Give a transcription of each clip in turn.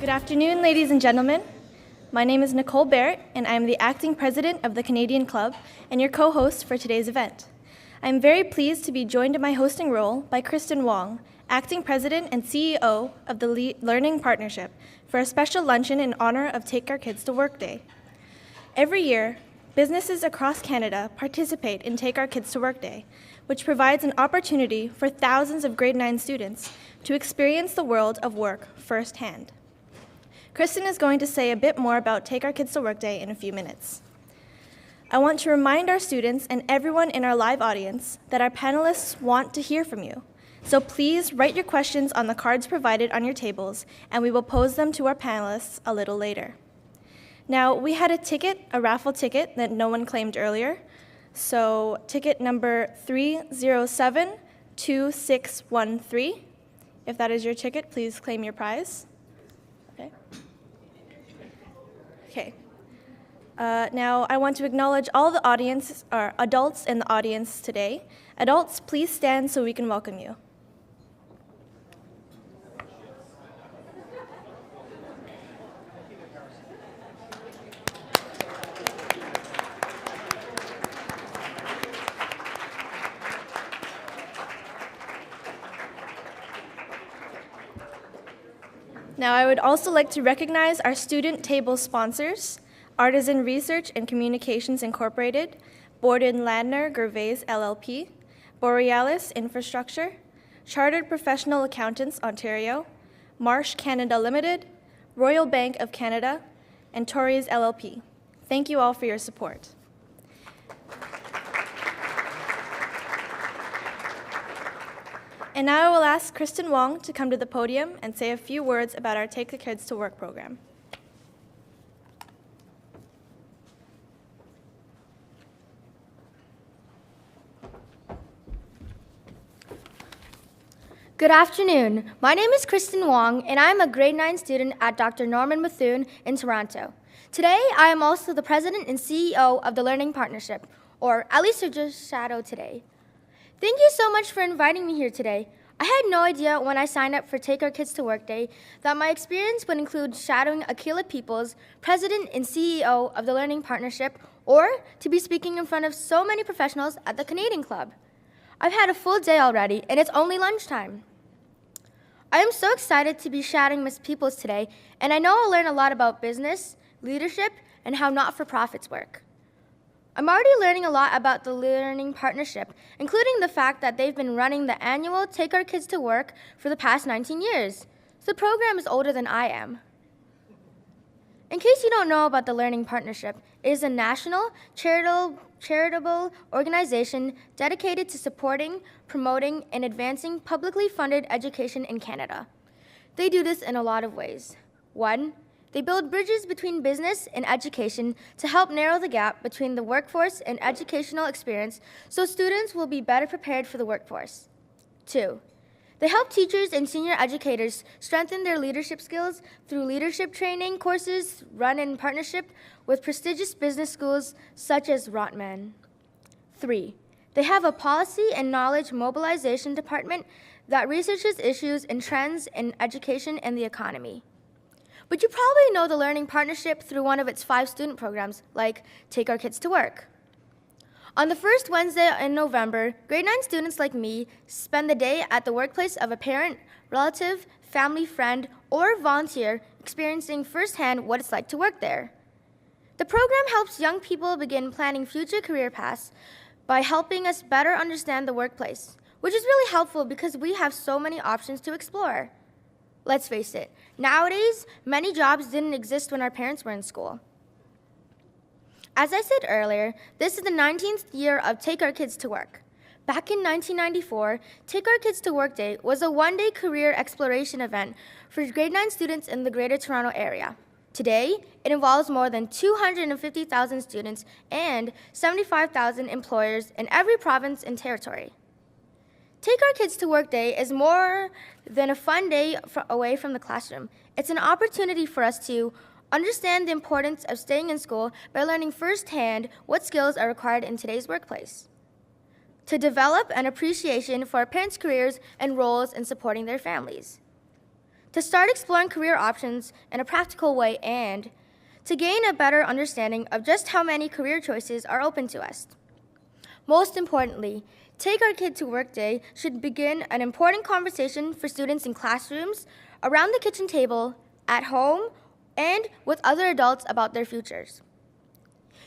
Good afternoon, ladies and gentlemen. My name is Nicole Barrett, and I am the acting president of the Canadian Club and your co-host for today's event. I am very pleased to be joined in my hosting role by Kristen Wong, acting president and CEO of the Learning Partnership, for a special luncheon in honor of Take Our Kids to Work Day. Every year, businesses across Canada participate in Take Our Kids to Work Day, which provides an opportunity for thousands of grade 9 students to experience the world of work firsthand. Kristen is going to say a bit more about Take Our Kids to Work Day in a few minutes. I want to remind our students and everyone in our live audience that our panelists want to hear from you. So please write your questions on the cards provided on your tables, and we will pose them to our panelists a little later. Now, we had a raffle ticket that no one claimed earlier. So ticket number 3072613. If that is your ticket, please claim your prize. Okay. Now, I want to acknowledge all the audience, or adults in the audience today. Adults, please stand so we can welcome you. Now, I would also like to recognize our student table sponsors, Artisan Research and Communications Incorporated, Borden Ladner Gervais LLP, Borealis Infrastructure, Chartered Professional Accountants Ontario, Marsh Canada Limited, Royal Bank of Canada, and Torys LLP. Thank you all for your support. And now I will ask Kristen Wong to come to the podium and say a few words about our Take the Kids to Work program. Good afternoon. My name is Kristen Wong, and I am a grade 9 student at Dr. Norman Methuen in Toronto. Today, I am also the president and CEO of the Learning Partnership, or at least I just shadow today. Thank you so much for inviting me here today. I had no idea when I signed up for Take Our Kids to Work Day that my experience would include shadowing Akila Peoples, president and CEO of the Learning Partnership, or to be speaking in front of so many professionals at the Canadian Club. I've had a full day already, and it's only lunchtime. I am so excited to be shadowing Ms. Peoples today, and I know I'll learn a lot about business, leadership, and how not-for-profits work. I'm already learning a lot about the Learning Partnership, including the fact that they've been running the annual Take Our Kids to Work for the past 19 years. So the program is older than I am. In case you don't know about the Learning Partnership, it is a national charitable organization dedicated to supporting, promoting, and advancing publicly funded education in Canada. They do this in a lot of ways. 1, they build bridges between business and education to help narrow the gap between the workforce and educational experience so students will be better prepared for the workforce. 2, they help teachers and senior educators strengthen their leadership skills through leadership training courses run in partnership with prestigious business schools such as Rotman. 3, they have a policy and knowledge mobilization department that researches issues and trends in education and the economy. But you probably know the Learning Partnership through one of its 5 student programs, like Take Our Kids to Work. On the first Wednesday in November, grade 9 students like me spend the day at the workplace of a parent, relative, family friend, or volunteer experiencing firsthand what it's like to work there. The program helps young people begin planning future career paths by helping us better understand the workplace, which is really helpful because we have so many options to explore. Let's face it, nowadays, many jobs didn't exist when our parents were in school. As I said earlier, this is the 19th year of Take Our Kids to Work. Back in 1994, Take Our Kids to Work Day was a one-day career exploration event for grade 9 students in the Greater Toronto Area. Today, it involves more than 250,000 students and 75,000 employers in every province and territory. Take Our Kids to Work Day is more than a fun day away from the classroom. It's an opportunity for us to understand the importance of staying in school by learning firsthand what skills are required in today's workplace, to develop an appreciation for our parents' careers and roles in supporting their families, to start exploring career options in a practical way, and to gain a better understanding of just how many career choices are open to us. Most importantly, Take Our Kid to Work Day should begin an important conversation for students in classrooms, around the kitchen table, at home, and with other adults about their futures.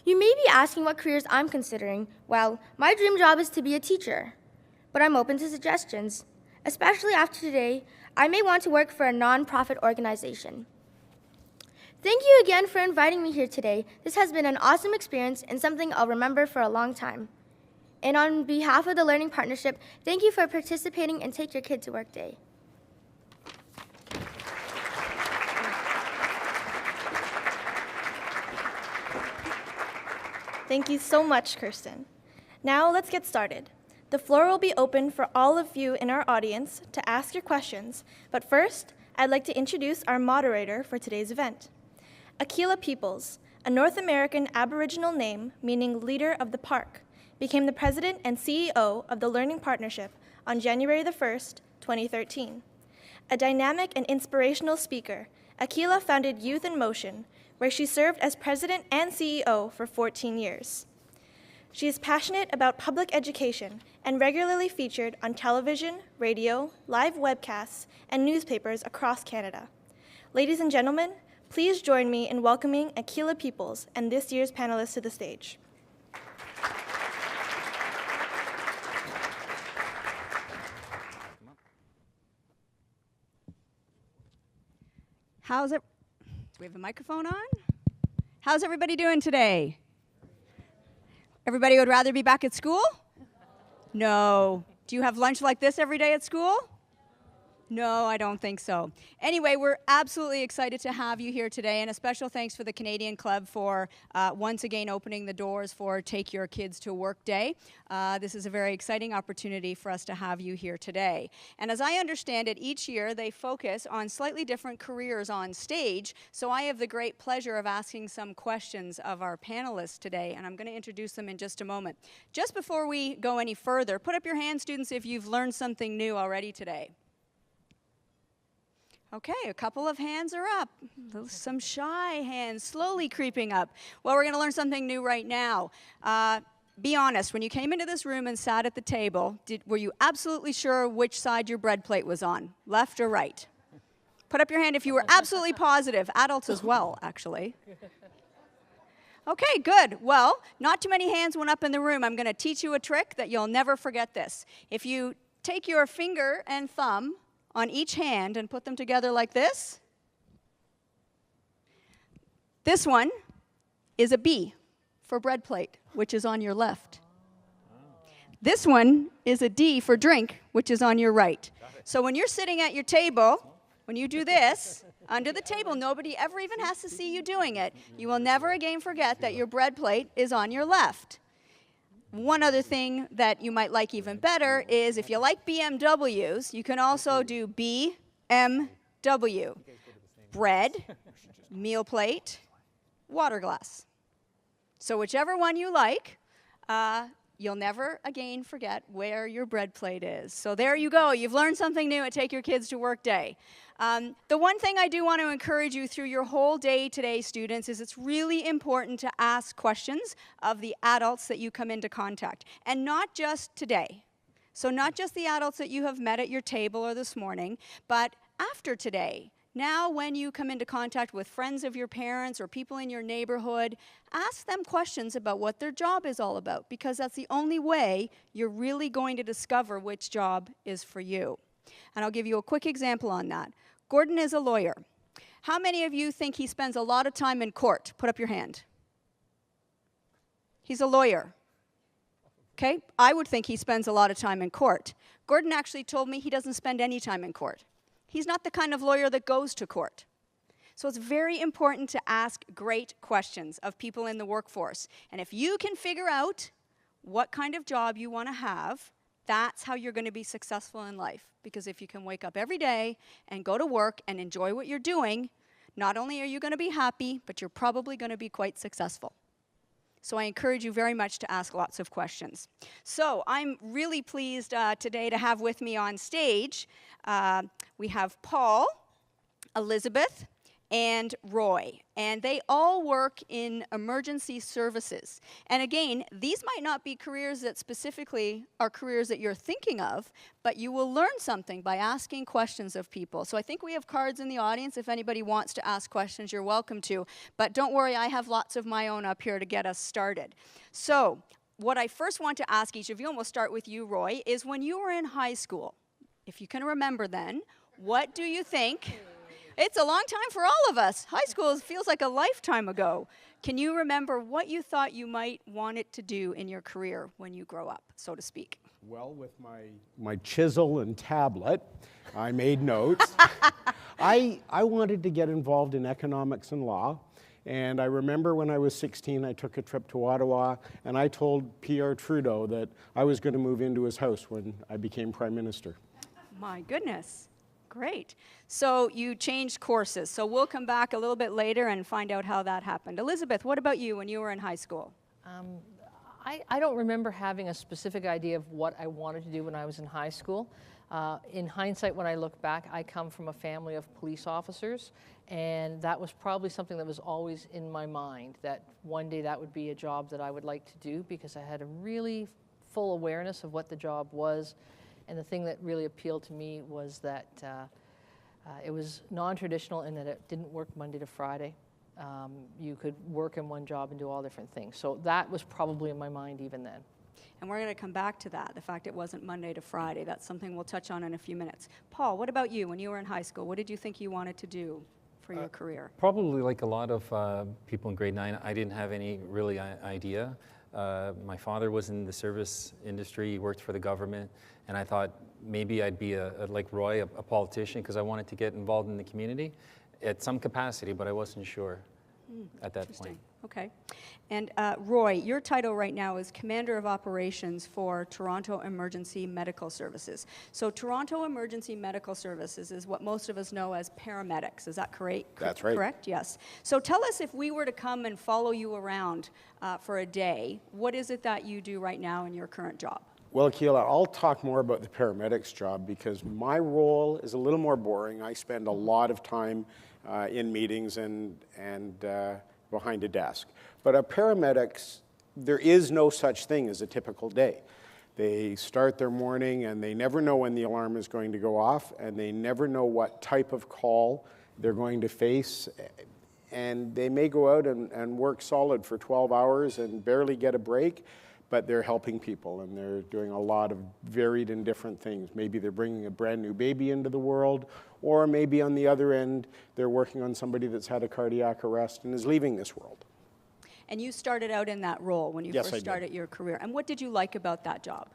You may be asking what careers I'm considering. Well, my dream job is to be a teacher, but I'm open to suggestions. Especially after today, I may want to work for a nonprofit organization. Thank you again for inviting me here today. This has been an awesome experience and something I'll remember for a long time. And on behalf of the Learning Partnership, thank you for participating in Take Your Kid to Work Day. Thank you so much, Kirsten. Now let's get started. The floor will be open for all of you in our audience to ask your questions, but first, I'd like to introduce our moderator for today's event. Aquila Peoples, a North American Aboriginal name meaning leader of the park, became the president and CEO of the Learning Partnership on January the 1st, 2013. A dynamic and inspirational speaker, Aquila founded Youth in Motion, where she served as president and CEO for 14 years. She is passionate about public education and regularly featured on television, radio, live webcasts, and newspapers across Canada. Ladies and gentlemen, please join me in welcoming Aquila Peoples and this year's panelists to the stage. Do we have a microphone on? How's everybody doing today? Everybody would rather be back at school? No. Do you have lunch like this every day at school? No, I don't think so. Anyway, we're absolutely excited to have you here today, and a special thanks for the Canadian Club for once again opening the doors for Take Your Kids to Work Day. This is a very exciting opportunity for us to have you here today. And as I understand it, each year they focus on slightly different careers on stage, so I have the great pleasure of asking some questions of our panelists today, and I'm going to introduce them in just a moment. Just before we go any further, put up your hands, students, if you've learned something new already today. Okay, a couple of hands are up. Some shy hands slowly creeping up. Well, we're going to learn something new right now. Be honest, when you came into this room and sat at the table, were you absolutely sure which side your bread plate was on, left or right? Put up your hand if you were absolutely positive. Adults as well, actually. Okay, good. Well, not too many hands went up in the room. I'm going to teach you a trick that you'll never forget this. If you take your finger and thumb on each hand and put them together like this. This one is a B for bread plate, which is on your left. This one is a D for drink, which is on your right. So when you're sitting at your table, when you do this, under the table, nobody ever even has to see you doing it. You will never again forget that your bread plate is on your left. One other thing that you might like even better is if you like BMWs, you can also do BMW. Bread, meal plate, water glass. So whichever one you like, you'll never again forget where your bread plate is. So there you go. You've learned something new at Take Your Kids to Work Day. The one thing I do want to encourage you through your whole day today, students, is it's really important to ask questions of the adults that you come into contact. And not just today. So not just the adults that you have met at your table or this morning, but after today. Now when you come into contact with friends of your parents or people in your neighborhood, ask them questions about what their job is all about, because that's the only way you're really going to discover which job is for you. And I'll give you a quick example on that. Gordon is a lawyer. How many of you think he spends a lot of time in court? Put up your hand. He's a lawyer. Okay? I would think he spends a lot of time in court. Gordon actually told me he doesn't spend any time in court. He's not the kind of lawyer that goes to court. So it's very important to ask great questions of people in the workforce. And if you can figure out what kind of job you want to have, that's how you're going to be successful in life. Because if you can wake up every day and go to work and enjoy what you're doing, not only are you going to be happy, but you're probably going to be quite successful. So I encourage you very much to ask lots of questions. So I'm really pleased today to have with me on stage, we have Paul, Elizabeth, and Roy, and they all work in emergency services. And again, these might not be careers that specifically are careers that you're thinking of, but you will learn something by asking questions of people. So I think we have cards in the audience. If anybody wants to ask questions, you're welcome to. But don't worry, I have lots of my own up here to get us started. So what I first want to ask each of you, and we'll start with you, Roy, is when you were in high school, if you can remember then, what do you think? It's a long time for all of us. High school feels like a lifetime ago. Can you remember what you thought you might want it to do in your career when you grow up, so to speak? Well, with my chisel and tablet, I made notes. I wanted to get involved in economics and law. And I remember when I was 16, I took a trip to Ottawa, and I told Pierre Trudeau that I was going to move into his house when I became Prime Minister. My goodness. Great. So you changed courses. So we'll come back a little bit later and find out how that happened. Elizabeth, what about you when you were in high school? I don't remember having a specific idea of what I wanted to do when I was in high school. In hindsight, when I look back, I come from a family of police officers, and that was probably something that was always in my mind, that one day that would be a job that I would like to do, because I had a really full awareness of what the job was. And the thing that really appealed to me was that it was non-traditional in that it didn't work Monday to Friday. You could work in one job and do all different things. So that was probably in my mind even then. And we're going to come back to that, the fact it wasn't Monday to Friday. That's something we'll touch on in a few minutes. Paul, what about you when you were in high school? What did you think you wanted to do for your career? Probably like a lot of people in grade 9, I didn't have any really idea. My father was in the service industry, he worked for the government, and I thought maybe I'd be like Roy, a politician, because I wanted to get involved in the community at some capacity, but I wasn't sure at that point. Okay. And Roy, your title right now is Commander of Operations for Toronto Emergency Medical Services. So Toronto Emergency Medical Services is what most of us know as paramedics. Is that correct? That's right. Correct? Yes. So tell us, if we were to come and follow you around for a day, what is it that you do right now in your current job? Well, Keila, I'll talk more about the paramedics job because my role is a little more boring. I spend a lot of time in meetings and behind a desk. But paramedics, there is no such thing as a typical day. They start their morning and they never know when the alarm is going to go off, and they never know what type of call they're going to face. And they may go out and work solid for 12 hours and barely get a break, but they're helping people and they're doing a lot of varied and different things. Maybe they're bringing a brand new baby into the world, or maybe on the other end, they're working on somebody that's had a cardiac arrest and is leaving this world. And you started out in that role when you Yes, first I did. started your career. And what did you like about that job?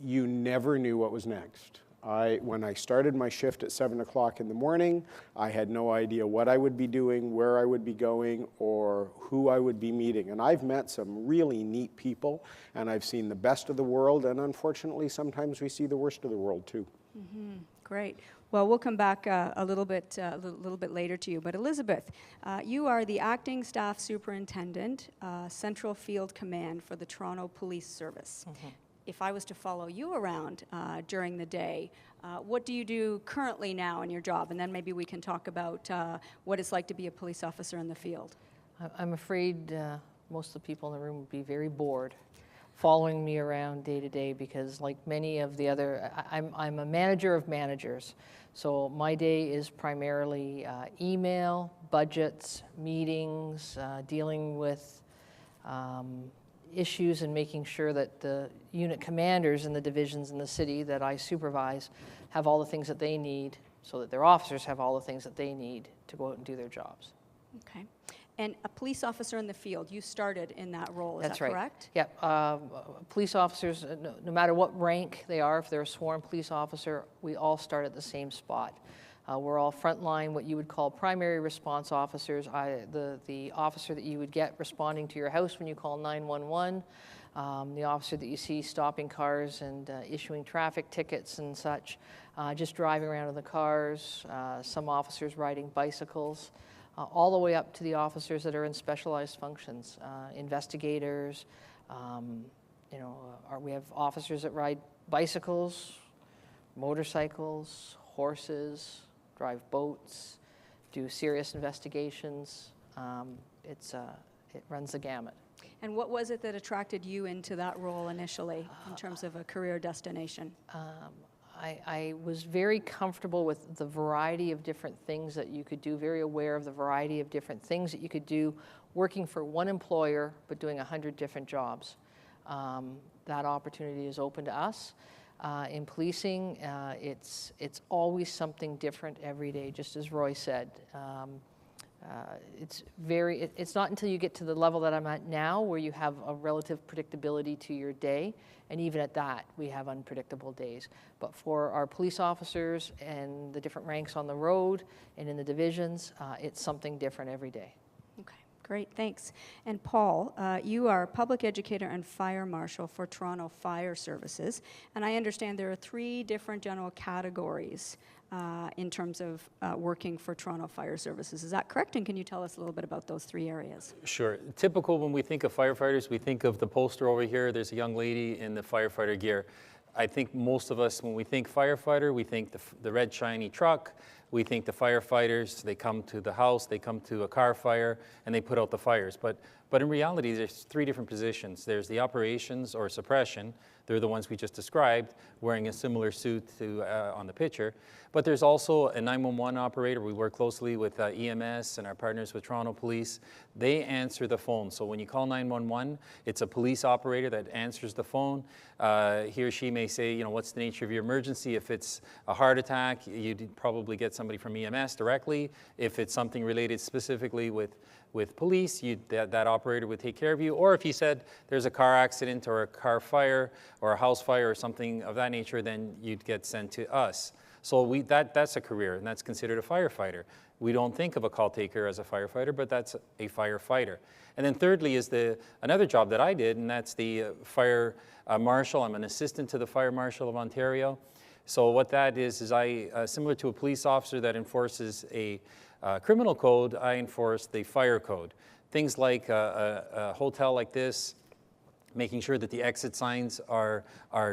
You never knew what was next. When I started my shift at 7 o'clock in the morning, I had no idea what I would be doing, where I would be going, or who I would be meeting. And I've met some really neat people, and I've seen the best of the world, and unfortunately, sometimes we see the worst of the world too. Mm-hmm. Great. Well, we'll come back a little bit later to you. But Elizabeth, you are the acting staff superintendent, Central Field Command for the Toronto Police Service. Mm-hmm. If I was to follow you around during the day, what do you do currently now in your job? And then maybe we can talk about what it's like to be a police officer in the field. I'm afraid most of the people in the room would be very bored following me around day to day, because like many of the other, I'm a manager of managers. So my day is primarily email, budgets, meetings, dealing with issues and making sure that the unit commanders in the divisions in the city that I supervise have all the things that they need, so that their officers have all the things that they need to go out and do their jobs. Okay. And a police officer in the field, you started in that role, is That's that right. correct? Yeah, police officers, no matter what rank they are, if they're a sworn police officer, we all start at the same spot. We're all frontline, what you would call primary response officers, the officer that you would get responding to your house when you call 911, the officer that you see stopping cars and issuing traffic tickets and such, just driving around in the cars, some officers riding bicycles, all the way up to the officers that are in specialized functions, investigators, we have officers that ride bicycles, motorcycles, horses, drive boats, do serious investigations. It runs the gamut. And what was it that attracted you into that role initially in terms of a career destination? I was very comfortable with the variety of different things that you could do, very aware of the variety of different things that you could do working for one employer but doing 100 different jobs. That opportunity is open to us. In policing, it's always something different every day, just as Roy said. It's not until you get to the level that I'm at now where you have a relative predictability to your day, and even at that, we have unpredictable days. But for our police officers and the different ranks on the road and in the divisions, it's something different every day. Okay, great, thanks. And Paul, you are public educator and fire marshal for Toronto Fire Services, and I understand there are 3 different general categories in terms of working for Toronto Fire Services. Is that correct? And can you tell us a little bit about those 3 areas? Sure. Typical when we think of firefighters, we think of the poster over here. There's a young lady in the firefighter gear. I think most of us, when we think firefighter, we think the red shiny truck. We think the firefighters, they come to the house, they come to a car fire, and they put out the fires. But in reality, there's 3 different positions. There's the operations or suppression. They're the ones we just described, wearing a similar suit to on the picture. But there's also a 911 operator. We work closely with EMS and our partners with Toronto Police. They answer the phone. So when you call 911, it's a police operator that answers the phone. He or she may say, you know, what's the nature of your emergency? If it's a heart attack, you'd probably get somebody from EMS directly. If it's something related specifically with police, that operator would take care of you. Or if you said there's a car accident or a car fire or a house fire or something of that nature, then you'd get sent to us. So that's a career, and that's considered a firefighter. We don't think of a call taker as a firefighter, but that's a firefighter. And then thirdly is another job that I did, and that's the fire marshal. I'm an assistant to the fire marshal of Ontario. So what that is I, similar to a police officer that enforces a criminal code, I enforce the fire code. Things like a hotel like this, making sure that the exit signs are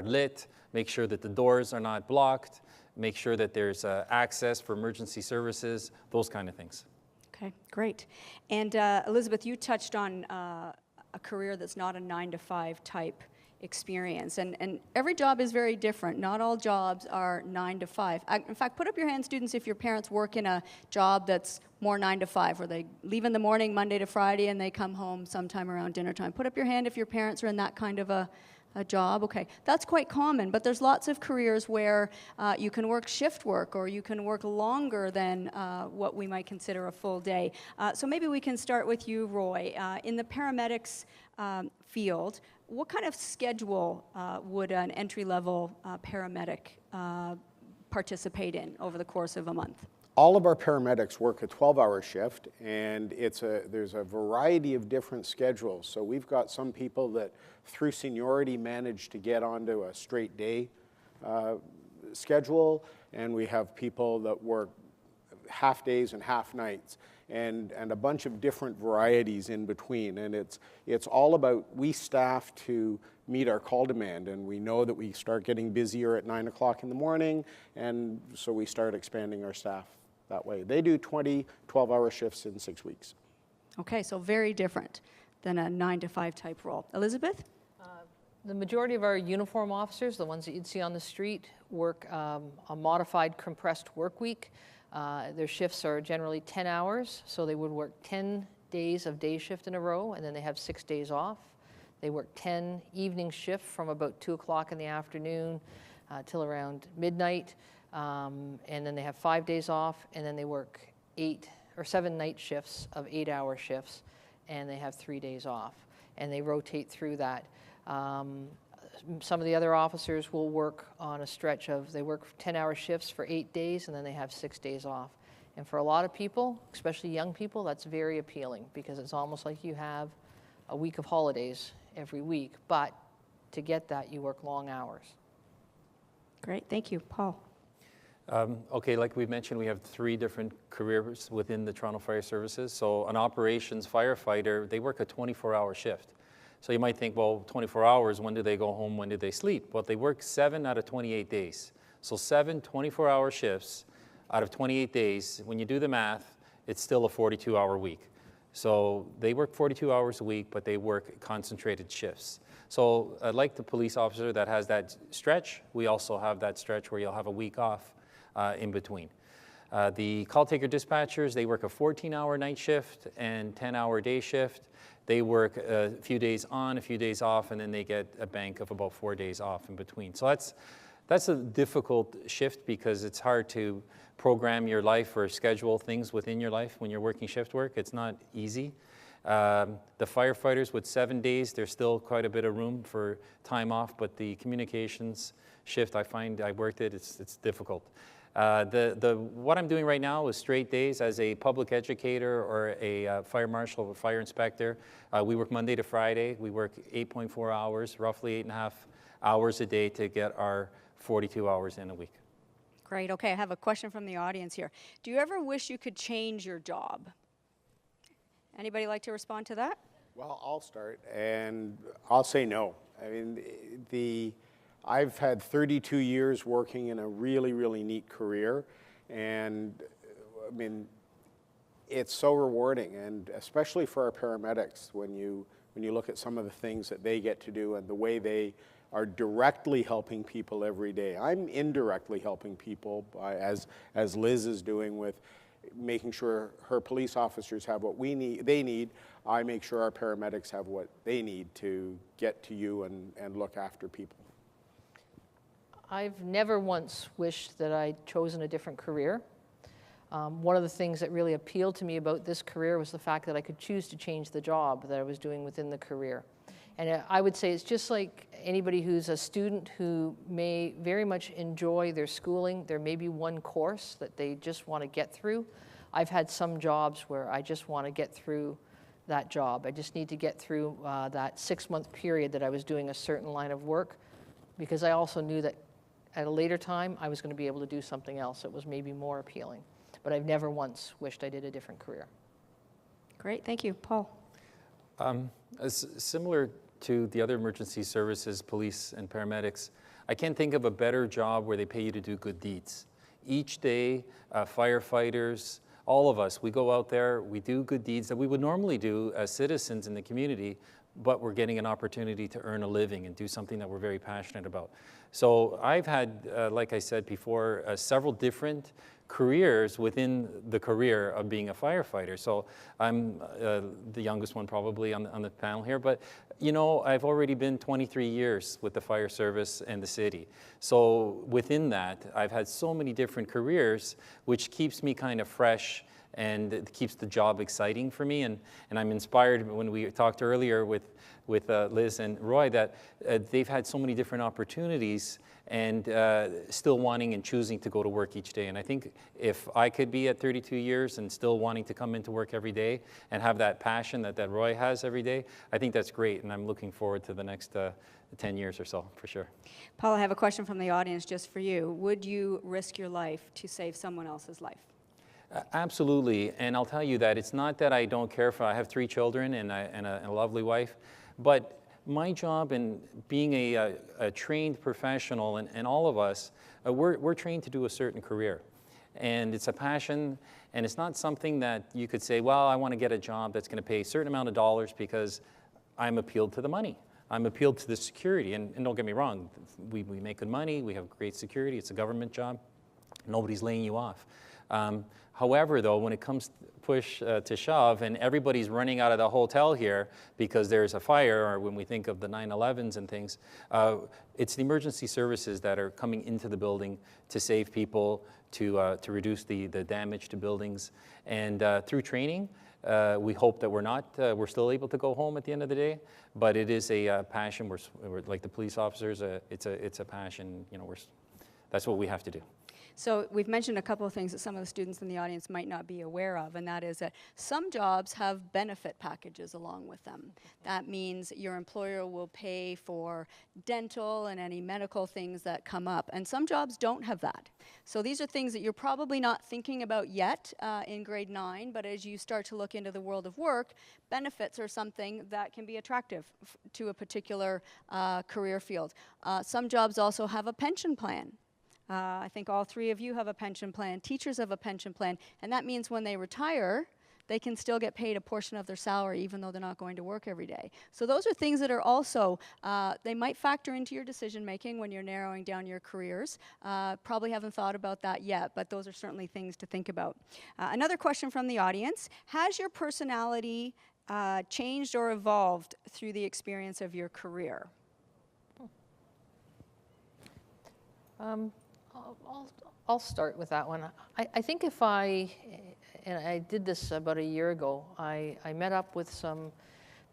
lit, make sure that the doors are not blocked, make sure that there's access for emergency services, those kind of things. Okay, great. And Elizabeth, you touched on a career that's not a 9-to-5 type experience, and every job is very different. Not all jobs are 9 to 5. In fact, put up your hand, students, if your parents work in a job that's more 9 to 5, where they leave in the morning Monday to Friday and they come home sometime around dinner time. Put up your hand if your parents are in that kind of a job. Okay, that's quite common, but there's lots of careers where you can work shift work, or you can work longer than what we might consider a full day. So maybe we can start with you, Roy. In the paramedics field, what kind of schedule would an entry-level paramedic participate in over the course of a month? All of our paramedics work a 12-hour shift, and there's a variety of different schedules. So we've got some people that, through seniority, manage to get onto a straight day schedule, and we have people that work half days and half nights, and a bunch of different varieties in between. And it's all about, we staff to meet our call demand, and we know that we start getting busier at 9 o'clock in the morning, and so we start expanding our staff that way. They do 20 12-hour shifts in 6 weeks. Okay, so very different than a 9 to 5 type role. Elizabeth? The majority of our uniform officers, the ones that you'd see on the street, work a modified compressed work week. Their shifts are generally 10 hours, so they would work 10 days of day shift in a row, and then they have 6 days off. They work 10 evening shift from about 2 o'clock in the afternoon till around midnight, and then they have 5 days off, and then they work 8 or 7 night shifts of 8-hour shifts, and they have 3 days off, and they rotate through that. Some of the other officers will work on a stretch of, they work 10-hour shifts for 8 days, and then they have 6 days off. And for a lot of people, especially young people, that's very appealing, because it's almost like you have a week of holidays every week, but to get that, you work long hours. Great, thank you. Paul? Okay, like we mentioned, we have 3 different careers within the Toronto Fire Services. So an operations firefighter, they work a 24-hour shift. So you might think, well, 24 hours, when do they go home, when do they sleep? Well, they work 7 out of 28 days. So 7 24-hour shifts out of 28 days, when you do the math, it's still a 42-hour week. So they work 42 hours a week, but they work concentrated shifts. So like the police officer that has that stretch, we also have that stretch where you'll have a week off in between. The call taker dispatchers, they work a 14-hour night shift and 10-hour day shift. They work a few days on, a few days off, and then they get a bank of about 4 days off in between. So that's a difficult shift because it's hard to program your life or schedule things within your life when you're working shift work. It's not easy. The firefighters with 7 days, there's still quite a bit of room for time off, but the communications shift, I find I worked it, it's difficult. What I'm doing right now is straight days as a public educator or a fire marshal or fire inspector. We work Monday to Friday. We work 8.4 hours, roughly 8.5 hours a day to get our 42 hours in a week. Great. Okay, I have a question from the audience here. Do you ever wish you could change your job? Anybody like to respond to that? Well, I'll start, and I'll say no. I mean, I've had 32 years working in a really, really neat career, and I mean, it's so rewarding, and especially for our paramedics, when you look at some of the things that they get to do and the way they are directly helping people every day. I'm indirectly helping people as Liz is doing with making sure her police officers have what they need. I make sure our paramedics have what they need to get to you and look after people. I've never once wished that I'd chosen a different career. One of the things that really appealed to me about this career was the fact that I could choose to change the job that I was doing within the career. And I would say it's just like anybody who's a student who may very much enjoy their schooling. There may be one course that they just want to get through. I've had some jobs where I just want to get through that job. I just need to get through that 6-month period that I was doing a certain line of work, because I also knew that at a later time I was going to be able to do something else that was maybe more appealing. But I've never once wished I did a different career. Great, thank you. Paul? Similar to the other emergency services, police and paramedics, I can't think of a better job where they pay you to do good deeds. Each day, firefighters, all of us, we go out there, we do good deeds that we would normally do as citizens in the community, but we're getting an opportunity to earn a living and do something that we're very passionate about. So I've had, like I said before, several different careers within the career of being a firefighter. So I'm the youngest one probably on the panel here, but you know, I've already been 23 years with the fire service and the city. So within that, I've had so many different careers, which keeps me kind of fresh and it keeps the job exciting for me. And I'm inspired when we talked earlier with Liz and Roy that they've had so many different opportunities and still wanting and choosing to go to work each day. And I think if I could be at 32 years and still wanting to come into work every day and have that passion that Roy has every day, I think that's great. And I'm looking forward to the next 10 years or so, for sure. Paul, I have a question from the audience just for you. Would you risk your life to save someone else's life? Absolutely, and I'll tell you that it's not that I don't care for, I have 3 children and a lovely wife, but my job in being a trained professional, and all of us, we're trained to do a certain career. And it's a passion, and it's not something that you could say, well, I want to get a job that's going to pay a certain amount of dollars because I'm appealed to the money. I'm appealed to the security, and don't get me wrong, we make good money, we have great security, it's a government job, nobody's laying you off. However, though, when it comes push to shove and everybody's running out of the hotel here because there's a fire, or when we think of the 9/11s and things, it's the emergency services that are coming into the building to save people, to reduce the damage to buildings. And through training, we hope that we're still able to go home at the end of the day, but it is a passion. We're like the police officers, it's a passion, you know, that's what we have to do. So we've mentioned a couple of things that some of the students in the audience might not be aware of, and that is that some jobs have benefit packages along with them. That means your employer will pay for dental and any medical things that come up, and some jobs don't have that. So these are things that you're probably not thinking about yet in grade 9, but as you start to look into the world of work, benefits are something that can be attractive to a particular career field. Some jobs also have a pension plan. I think all three of you have a pension plan. Teachers have a pension plan. And that means when they retire, they can still get paid a portion of their salary even though they're not going to work every day. So those are things that are also, they might factor into your decision making when you're narrowing down your careers. Probably haven't thought about that yet, but those are certainly things to think about. Another question from the audience. Has your personality changed or evolved through the experience of your career? I'll start with that one. I think and I did this about a year ago, I met up with some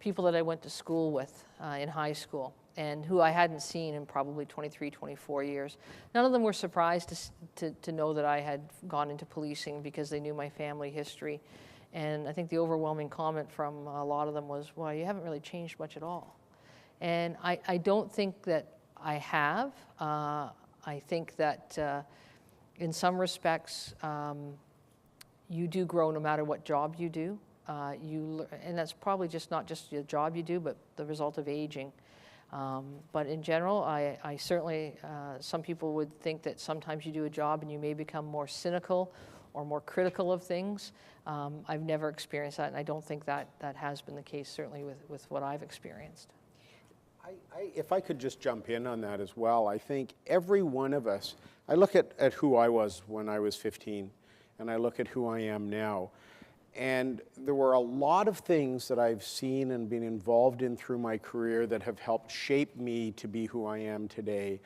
people that I went to school with in high school and who I hadn't seen in probably 23, 24 years. None of them were surprised to know that I had gone into policing because they knew my family history. And I think the overwhelming comment from a lot of them was, well, you haven't really changed much at all. And I don't think that I have. I think that in some respects, you do grow no matter what job you do. And that's probably not just the job you do, but the result of aging. But in general, I certainly, some people would think that sometimes you do a job and you may become more cynical or more critical of things. I've never experienced that, and I don't think that has been the case, certainly with what I've experienced. If I could just jump in on that as well, I think every one of us, I look at who I was when I was 15, and I look at who I am now. And there were a lot of things that I've seen and been involved in through my career that have helped shape me to be who I am today.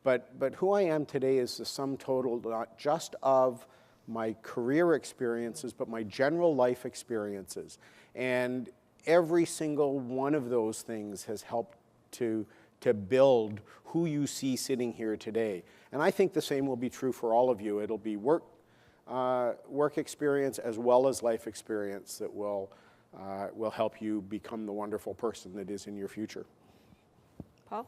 But who I am today is the sum total not just of my career experiences, but my general life experiences. And every single one of those things has helped to build who you see sitting here today. And I think the same will be true for all of you. It'll be work experience as well as life experience that will help you become the wonderful person that is in your future. Paul?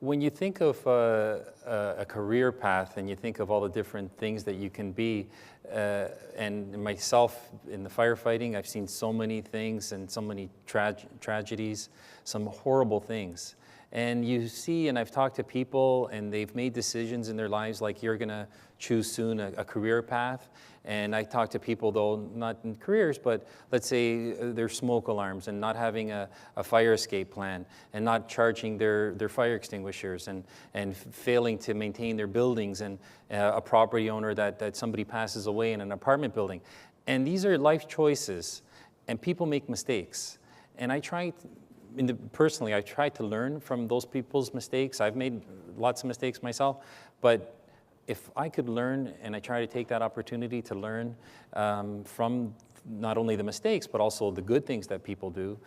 When you think of a career path and you think of all the different things that you can be, and myself in the firefighting, I've seen so many things and so many tragedies, some horrible things. And you see, and I've talked to people and they've made decisions in their lives like you're gonna choose soon a career path. And I talk to people, though, not in careers, but let's say their smoke alarms and not having a fire escape plan and not charging their fire extinguishers and failing to maintain their buildings and a property owner that somebody passes away in an apartment building. And these are life choices, and people make mistakes. And I try, personally, I try to learn from those people's mistakes. I've made lots of mistakes myself, but if I could learn, and I try to take that opportunity to learn from not only the mistakes, but also the good things that people do,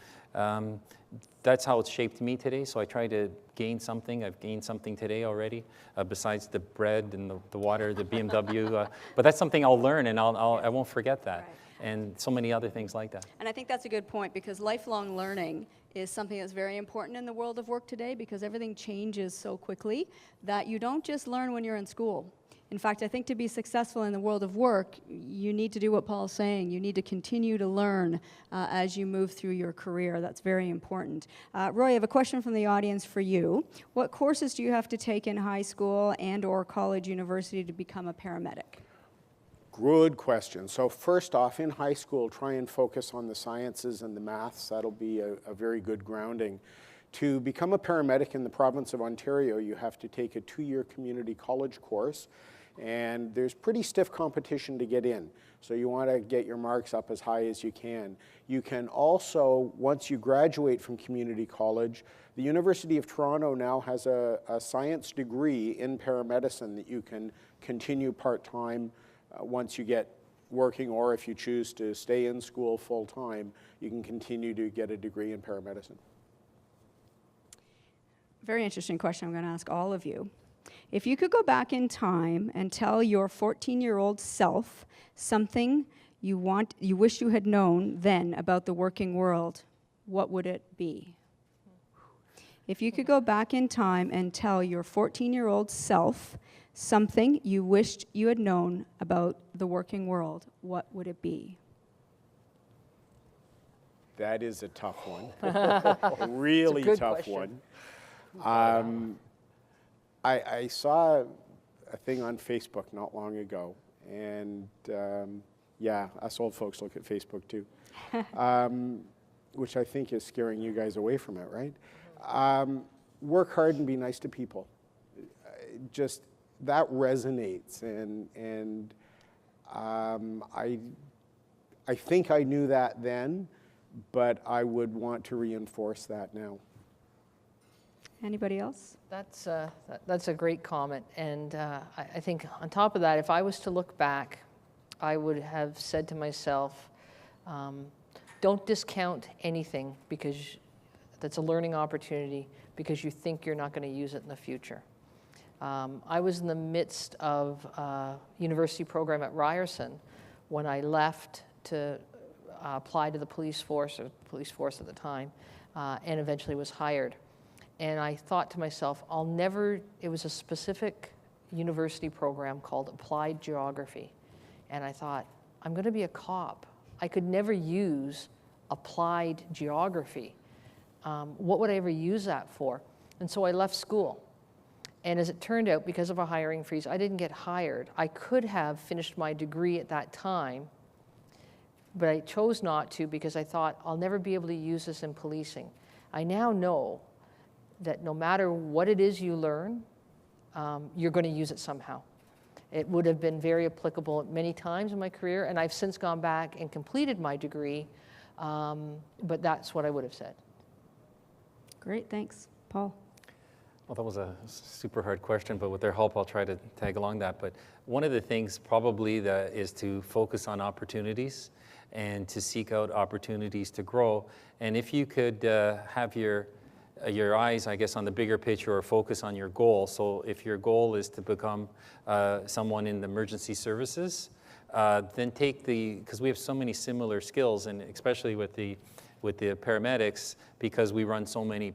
that's how it's shaped me today. So I try to gain something. I've gained something today already, besides the bread and the water, the BMW. But that's something I'll learn, and I won't forget that. Right. And so many other things like that. And I think that's a good point, because lifelong learning is something that's very important in the world of work today, because everything changes so quickly that you don't just learn when you're in school. In fact, I think to be successful in the world of work, you need to do what Paul's saying. You need to continue to learn as you move through your career. That's very important. Roy, I have a question from the audience for you. What courses do you have to take in high school and or college, university to become a paramedic? Good question. So first off, in high school, try and focus on the sciences and the maths. That'll be a very good grounding. To become a paramedic in the province of Ontario, you have to take a 2-year community college course, and there's pretty stiff competition to get in. So you want to get your marks up as high as you can. You can also, once you graduate from community college, the University of Toronto now has a science degree in paramedicine that you can continue part-time once you get working, or if you choose to stay in school full-time, you can continue to get a degree in paramedicine. Very interesting question I'm going to ask all of you. If you could go back in time and tell your 14-year-old self something you wish you had known then about the working world, what would it be? If you could go back in time and tell your 14-year-old self something you wished you had known about the working world, what would it be? That is a tough one. A really It's a good tough question. one. I saw a thing on Facebook not long ago, and yeah, us old folks look at Facebook too, which I think is scaring you guys away from it, right? Work hard and be nice to people. Just that resonates, and I think I knew that then, but I would want to reinforce that now. Anybody else? That's a great comment, and I think on top of that, if I was to look back, I would have said to myself, don't discount anything because that's a learning opportunity because you think you're not going to use it in the future. I was in the midst of a university program at Ryerson when I left to apply to the police force, or police force at the time, and eventually was hired. And I thought to myself, it was a specific university program called Applied Geography. And I thought, I'm going to be a cop. I could never use applied geography. What would I ever use that for? And so I left school. And as it turned out, because of a hiring freeze, I didn't get hired. I could have finished my degree at that time, but I chose not to because I thought, I'll never be able to use this in policing. I now know that no matter what it is you learn, you're going to use it somehow. It would have been very applicable many times in my career, and I've since gone back and completed my degree, but that's what I would have said. Great, thanks. Paul? Well, that was a super hard question, but with their help, I'll try to tag along that. But one of the things probably that is to focus on opportunities and to seek out opportunities to grow. And if you could have your eyes, I guess, on the bigger picture or focus on your goal. So if your goal is to become someone in the emergency services, then because we have so many similar skills, and especially with the paramedics, because we run so many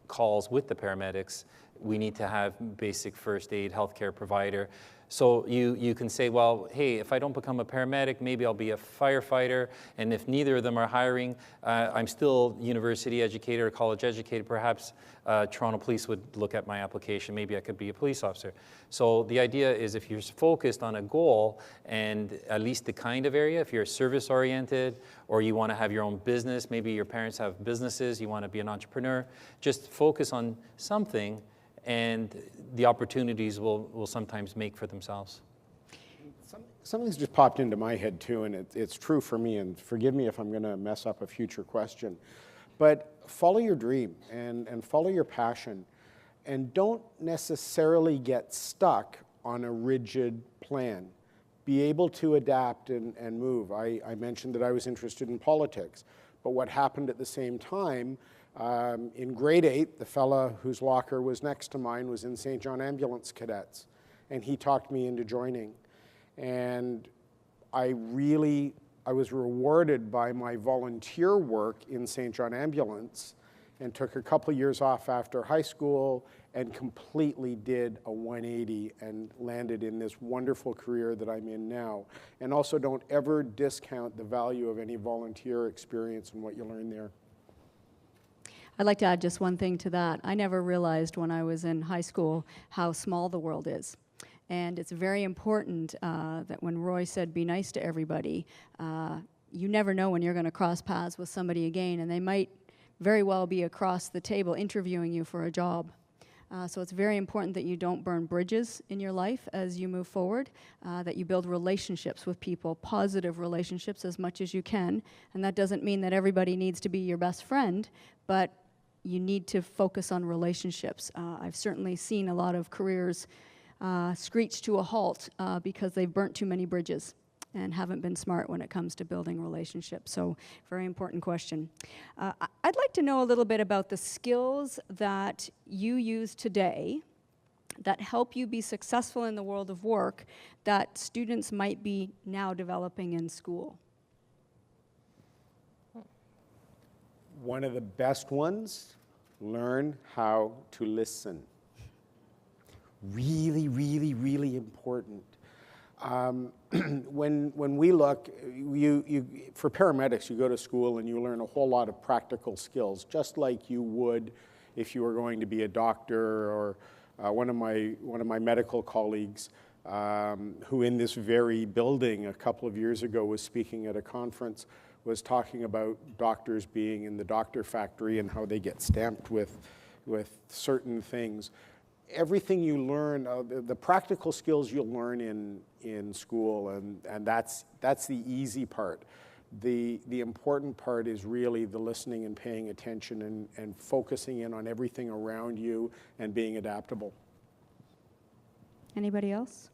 calls with the paramedics, we need to have basic first aid, healthcare provider. So you can say, well, hey, if I don't become a paramedic, maybe I'll be a firefighter. And if neither of them are hiring, I'm still university educated or college educated. Perhaps Toronto Police would look at my application. Maybe I could be a police officer. So the idea is if you're focused on a goal and at least the kind of area, if you're service oriented or you want to have your own business, maybe your parents have businesses, you want to be an entrepreneur, just focus on something and the opportunities will sometimes make for themselves. Something's just popped into my head too, and it's true for me, and forgive me if I'm going to mess up a future question, but follow your dream and follow your passion, and don't necessarily get stuck on a rigid plan. Be able to adapt and move. I mentioned that I was interested in politics, but what happened at the same time, in grade 8, the fella whose locker was next to mine was in St. John Ambulance Cadets, and he talked me into joining. And I was rewarded by my volunteer work in St. John Ambulance, and took a couple years off after high school and completely did a 180 and landed in this wonderful career that I'm in now. And also don't ever discount the value of any volunteer experience and what you learn there. I'd like to add just one thing to that. I never realized when I was in high school how small the world is. And it's very important that when Roy said be nice to everybody, you never know when you're going to cross paths with somebody again, and they might very well be across the table interviewing you for a job. So it's very important that you don't burn bridges in your life as you move forward, that you build relationships with people, positive relationships as much as you can. And that doesn't mean that everybody needs to be your best friend, but you need to focus on relationships. I've certainly seen a lot of careers screech to a halt because they've burnt too many bridges and haven't been smart when it comes to building relationships. So, very important question. I'd like to know a little bit about the skills that you use today that help you be successful in the world of work that students might be now developing in school. One of the best ones, learn how to listen. Really, really, really important. When we look, for paramedics, you go to school and you learn a whole lot of practical skills, just like you would if you were going to be a doctor or One of my medical colleagues, who in this very building a couple of years ago was speaking at a conference, was talking about doctors being in the doctor factory and how they get stamped with certain things. Everything you learn, the practical skills you'll learn in school, and that's the easy part. The important part is really the listening and paying attention and focusing in on everything around you and being adaptable. Anybody else?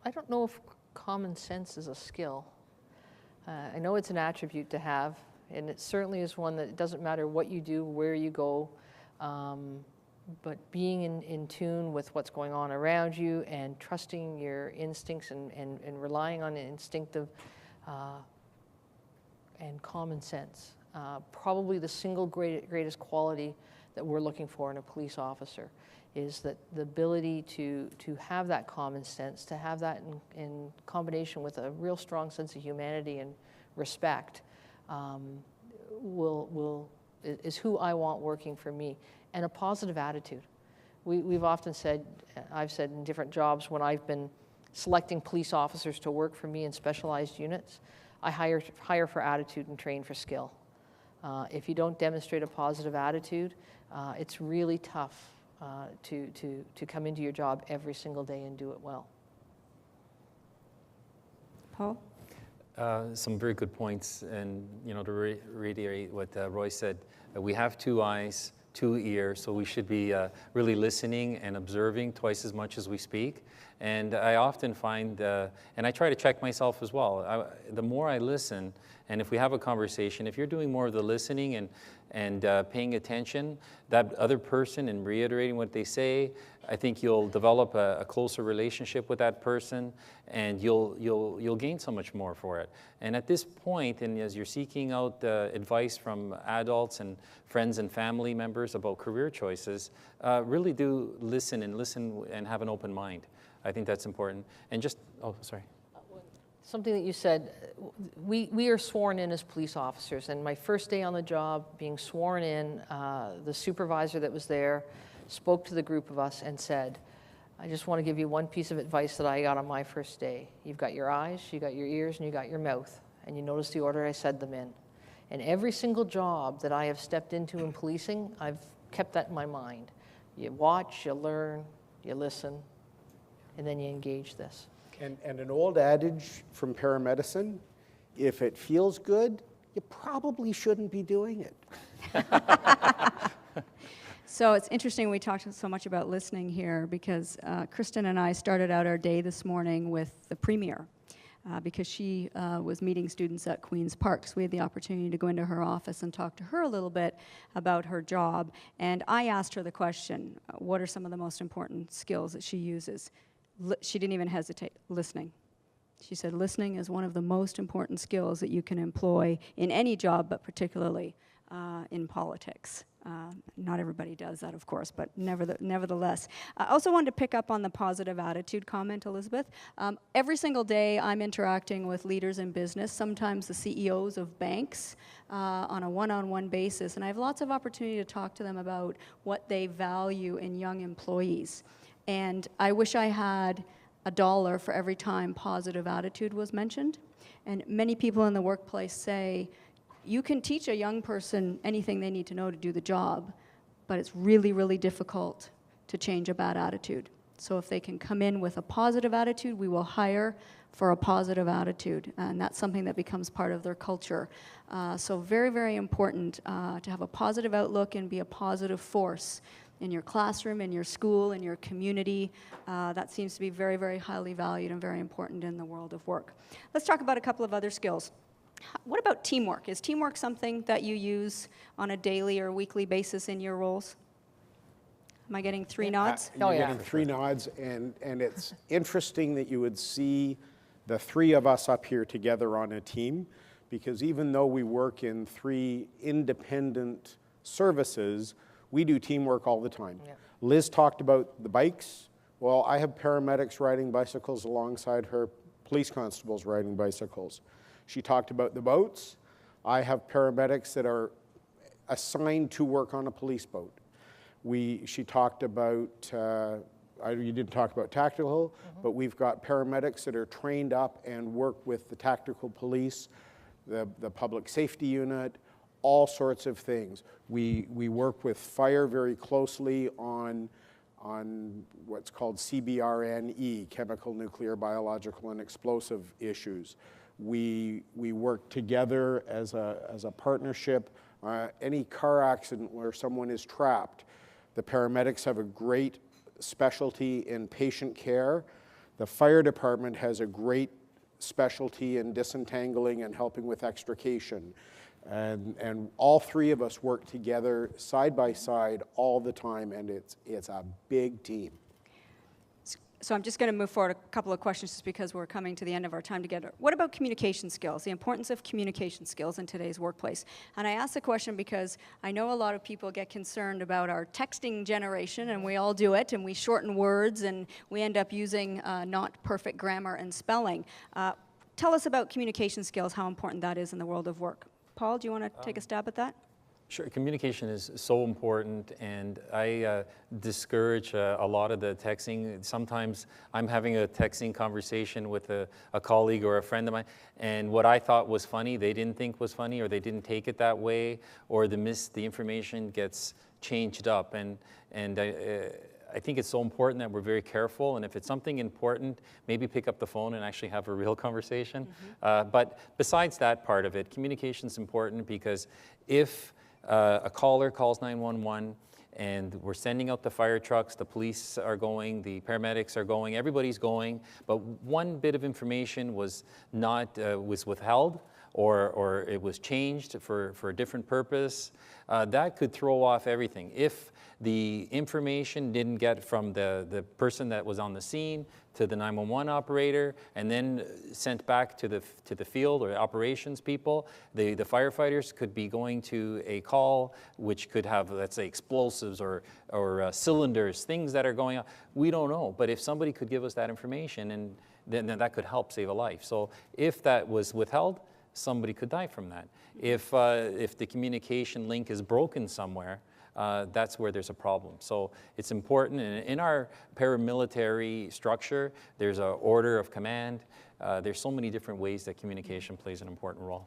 I don't know if common sense is a skill. I know it's an attribute to have, and it certainly is one that it doesn't matter what you do, where you go, but being in tune with what's going on around you and trusting your instincts and relying on instinctive and common sense. Probably the single greatest quality that we're looking for in a police officer is that the ability to have that common sense, to have that in combination with a real strong sense of humanity and respect, is who I want working for me, and a positive attitude. We've often said, I've said in different jobs when I've been selecting police officers to work for me in specialized units, I hire for attitude and train for skill. If you don't demonstrate a positive attitude, it's really tough to come into your job every single day and do it well. Paul? Some very good points, and to reiterate what Roy said, we have 2 eyes, 2 ears, so we should be really listening and observing twice as much as we speak. And I often find, and I try to check myself as well, the more I listen, and if we have a conversation, if you're doing more of the listening and paying attention, that other person and reiterating what they say, I think you'll develop a closer relationship with that person, and you'll gain so much more for it. And at this point, and as you're seeking out advice from adults and friends and family members about career choices, really do listen and have an open mind. I think that's important. And just, oh, sorry. Something that you said, we are sworn in as police officers, and my first day on the job, being sworn in, the supervisor that was there spoke to the group of us and said, I just want to give you one piece of advice that I got on my first day. You've got your eyes, you got your ears, and you got your mouth, and you notice the order I said them in. And every single job that I have stepped into in policing, I've kept that in my mind. You watch, you learn, you listen, and then you engage this. And an old adage from paramedicine, if it feels good, you probably shouldn't be doing it. So it's interesting we talked so much about listening here because Kristen and I started out our day this morning with the Premier because she was meeting students at Queen's Park. So we had the opportunity to go into her office and talk to her a little bit about her job. And I asked her the question, what are some of the most important skills that she uses? She didn't even hesitate, listening. She said listening is one of the most important skills that you can employ in any job, but particularly in politics. Not everybody does that, of course, but nevertheless. I also wanted to pick up on the positive attitude comment, Elizabeth. Every single day I'm interacting with leaders in business, sometimes the CEOs of banks, on a one-on-one basis, and I have lots of opportunity to talk to them about what they value in young employees. And I wish I had $1 for every time positive attitude was mentioned. And many people in the workplace say, you can teach a young person anything they need to know to do the job, but it's really, really difficult to change a bad attitude. So if they can come in with a positive attitude, we will hire for a positive attitude, and that's something that becomes part of their culture. So very, very important to have a positive outlook and be a positive force in your classroom, in your school, in your community. That seems to be very, very highly valued and very important in the world of work. Let's talk about a couple of other skills. What about teamwork? Is teamwork something that you use on a daily or weekly basis in your roles? Am I getting 3 nods? You're getting 3 nods, and it's interesting that you would see the 3 of us up here together on a team, because even though we work in 3 independent services, we do teamwork all the time. Yeah. Liz talked about the bikes. Well, I have paramedics riding bicycles alongside her police constables riding bicycles. She talked about the boats. I have paramedics that are assigned to work on a police boat. She talked about, you didn't talk about tactical, but we've got paramedics that are trained up and work with the tactical police, the public safety unit, all sorts of things. We work with fire very closely on what's called CBRNE, chemical, nuclear, biological, and explosive issues. We work together as a partnership. Any car accident where someone is trapped, the paramedics have a great specialty in patient care. The fire department has a great specialty in disentangling and helping with extrication. And all three of us work together side by side all the time, and it's a big team. So I'm just going to move forward a couple of questions just because we're coming to the end of our time together. What about communication skills, the importance of communication skills in today's workplace? And I ask the question because I know a lot of people get concerned about our texting generation, and we all do it, and we shorten words, and we end up using not perfect grammar and spelling. Tell us about communication skills, how important that is in the world of work. Paul, do you want to take a stab at that? Sure, communication is so important, and I discourage a lot of the texting. Sometimes I'm having a texting conversation with a colleague or a friend of mine, and what I thought was funny, they didn't think was funny, or they didn't take it that way, or the information gets changed up, and I think it's so important that we're very careful, and if it's something important, maybe pick up the phone and actually have a real conversation. But besides that part of it, communication is important because if a caller calls 911 and we're sending out the fire trucks, the police are going, the paramedics are going, everybody's going, but one bit of information was was withheld, or it was changed for a different purpose, that could throw off everything. If the information didn't get from the person that was on the scene to the 911 operator and then sent back to the field or operations people, the firefighters could be going to a call which could have, let's say, explosives or cylinders, things that are going on. We don't know, but if somebody could give us that information, and then that could help save a life. So if that was withheld, somebody could die from that. If the communication link is broken somewhere, that's where there's a problem. So it's important. And in our paramilitary structure, there's an order of command. There's so many different ways that communication plays an important role.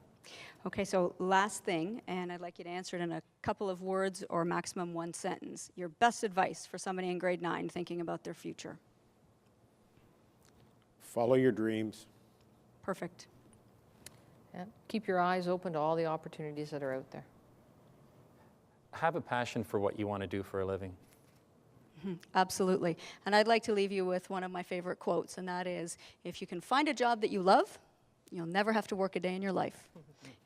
Okay, so last thing, and I'd like you to answer it in a couple of words or maximum one sentence. Your best advice for somebody in grade 9 thinking about their future. Follow your dreams. Perfect. Yeah. Keep your eyes open to all the opportunities that are out there. Have a passion for what you want to do for a living. Absolutely. And I'd like to leave you with one of my favorite quotes, and that is, if you can find a job that you love, you'll never have to work a day in your life.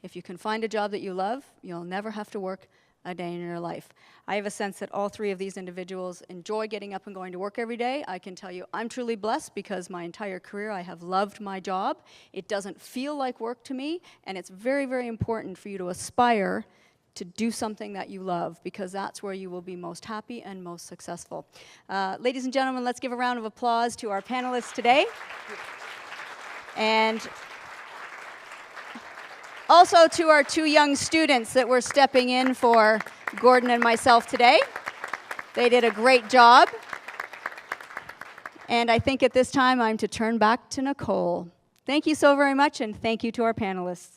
If you can find a job that you love, you'll never have to work a day in your life. I have a sense that all three of these individuals enjoy getting up and going to work every day. I can tell you I'm truly blessed because my entire career I have loved my job. It doesn't feel like work to me, and it's very, very important for you to aspire to do something that you love, because that's where you will be most happy and most successful. Ladies and gentlemen, let's give a round of applause to our panelists today. And also to our two young students that were stepping in for Gordon and myself today. They did a great job. And I think at this time I'm to turn back to Nicole. Thank you so very much, and thank you to our panelists.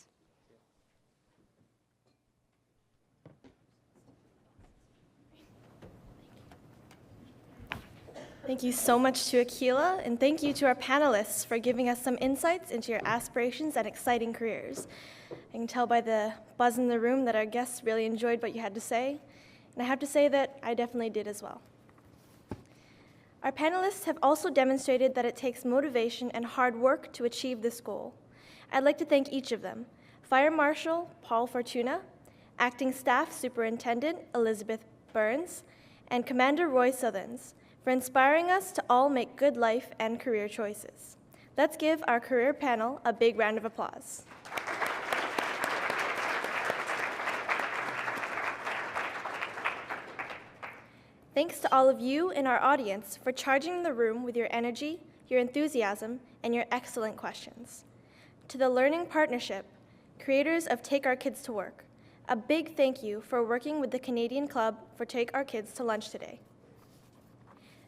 Thank you so much to Akila, and thank you to our panelists for giving us some insights into your aspirations and exciting careers. I can tell by the buzz in the room that our guests really enjoyed what you had to say, and I have to say that I definitely did as well. Our panelists have also demonstrated that it takes motivation and hard work to achieve this goal. I'd like to thank each of them: Fire Marshal Paul Fortuna, Acting Staff Superintendent Elizabeth Burns, and Commander Roy Southerns, for inspiring us to all make good life and career choices. Let's give our career panel a big round of applause. Thanks to all of you in our audience for charging the room with your energy, your enthusiasm, and your excellent questions. To the Learning Partnership, creators of Take Our Kids to Work, A big thank you for working with the Canadian Club for Take Our Kids to Lunch today.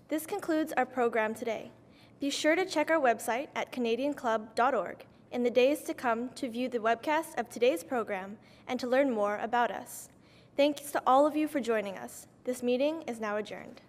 This concludes our program today. Be sure to check our website at canadianclub.org in the days to come to view the webcast of today's program and to learn more about us. Thanks to all of you for joining us. This meeting is now adjourned.